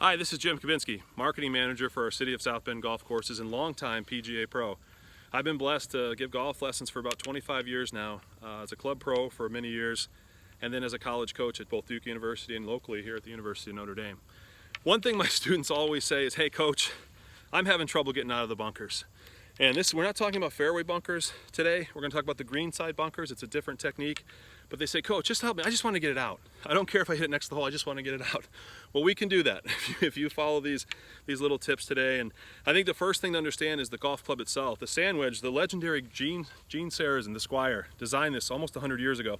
Hi, this is Jim Kabinski, Marketing Manager for our City of South Bend Golf Courses and longtime PGA Pro. I've been blessed to give golf lessons for about 25 years now, as a club pro for many years, and then as a college coach at both Duke University and locally here at the University of Notre Dame. One thing my students always say is, hey coach, I'm having trouble getting out of the bunkers. And we're not talking about fairway bunkers today. We're going to talk about the green side bunkers. It's a different technique. But they say, coach, just help me. I just want to get it out. I don't care if I hit it next to the hole. I just want to get it out. Well, we can do that if you follow these little tips today. And I think the first thing to understand is the golf club itself. The sand wedge, the legendary Gene Sarazen, the Squire, designed this almost 100 years ago.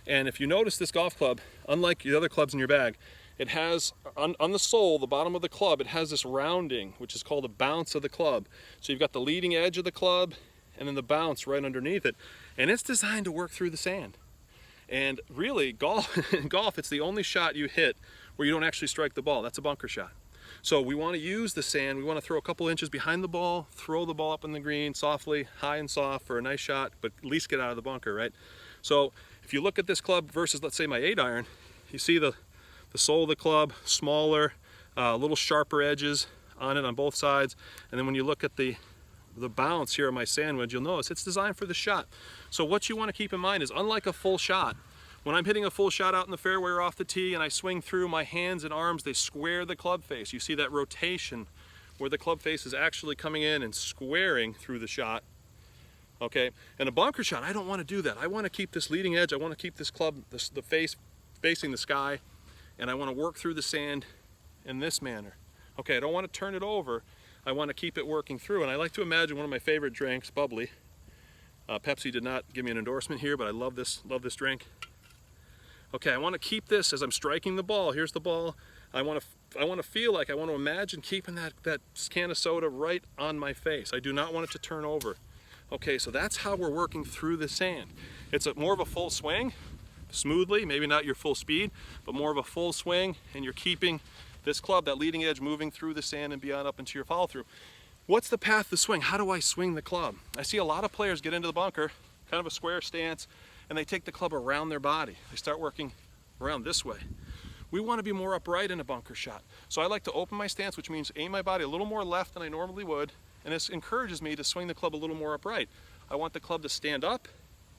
And if you notice this golf club, unlike the other clubs in your bag, it has, on the sole, the bottom of the club, it has this rounding, which is called the bounce of the club. So you've got the leading edge of the club and then the bounce right underneath it. And it's designed to work through the sand. And really, in golf, it's the only shot you hit where you don't actually strike the ball. That's a bunker shot. So we want to use the sand. We want to throw a couple inches behind the ball, throw the ball up in the green softly, high and soft for a nice shot, but at least get out of the bunker, right? So if you look at this club versus, let's say, my 8-iron, you see the sole of the club, smaller, little sharper edges on it on both sides. And then when you look at the bounce here on my sand wedge, you'll notice it's designed for the shot. So what you want to keep in mind is, unlike a full shot, when I'm hitting a full shot out in the fairway or off the tee and I swing through, my hands and arms, they square the club face. You see that rotation where the club face is actually coming in and squaring through the shot. Okay, and a bunker shot, I don't want to do that. I want to keep this leading edge. I want to keep this club, the face facing the sky, and I want to work through the sand in this manner. Okay, I don't want to turn it over. I want to keep it working through. And I like to imagine one of my favorite drinks, bubbly. Pepsi did not give me an endorsement here, but I love this drink. Okay, I want to keep this as I'm striking the ball. Here's the ball. I want to imagine keeping that can of soda right on my face. I do not want it to turn over. Okay, so that's how we're working through the sand. It's more of a full swing, smoothly, maybe not your full speed, but more of a full swing, and you're keeping this club, that leading edge, moving through the sand and beyond up into your follow through. What's the path to swing? How do I swing the club? I see a lot of players get into the bunker, kind of a square stance, and they take the club around their body. They start working around this way. We want to be more upright in a bunker shot. So I like to open my stance, which means aim my body a little more left than I normally would, and this encourages me to swing the club a little more upright. I want the club to stand up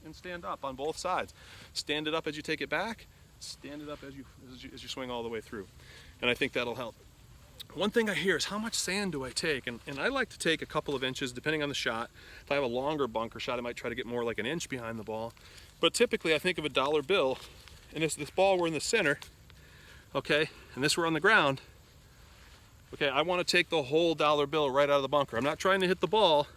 and stand up on both sides. Stand it up as you take it back, stand it up as you swing all the way through. And I think that'll help. One thing I hear is, how much sand do I take? And I like to take a couple of inches depending on the shot. If I have a longer bunker shot, I might try to get more like an inch behind the ball. But typically I think of a dollar bill, and this ball we're in the center, okay, and this we're on the ground. Okay, I want to take the whole dollar bill right out of the bunker. I'm not trying to hit the ball.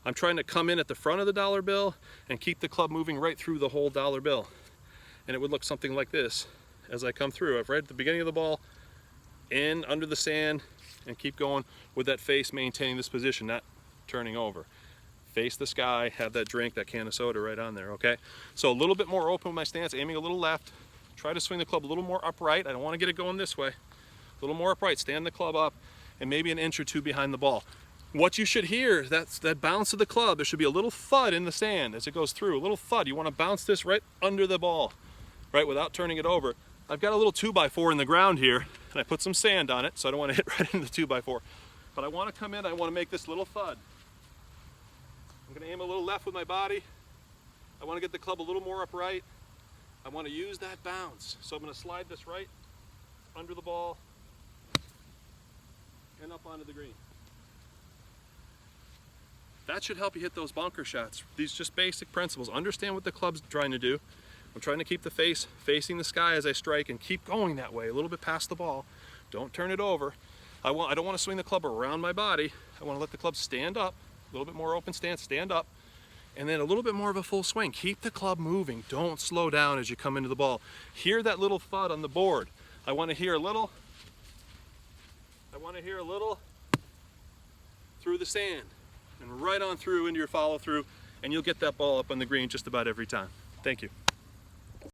I'm trying to come in at the front of the dollar bill and keep the club moving right through the whole dollar bill. And it would look something like this as I come through. Right at the beginning of the ball, in under the sand, and keep going with that face maintaining this position, not turning over. Face the sky, have that drink, that can of soda right on there, okay? So a little bit more open with my stance, aiming a little left. Try to swing the club a little more upright. I don't want to get it going this way. A little more upright, stand the club up, and maybe an inch or two behind the ball. What you should hear, that's that bounce of the club. There should be a little thud in the sand as it goes through, a little thud. You want to bounce this right under the ball, right, without turning it over. I've got a little 2x4 in the ground here, and I put some sand on it, so I don't want to hit right into the 2x4. But I want to come in, I want to make this little thud. I'm going to aim a little left with my body. I want to get the club a little more upright. I want to use that bounce. So I'm going to slide this right under the ball and up onto the green. That should help you hit those bunker shots. These just basic principles. Understand what the club's trying to do. I'm trying to keep the face facing the sky as I strike and keep going that way, a little bit past the ball. Don't turn it over. I don't want to swing the club around my body. I want to let the club stand up, a little bit more open stance, stand up, and then a little bit more of a full swing. Keep the club moving. Don't slow down as you come into the ball. Hear that little thud on the board. I want to hear a little through the sand and right on through into your follow through, and you'll get that ball up on the green just about every time. Thank you.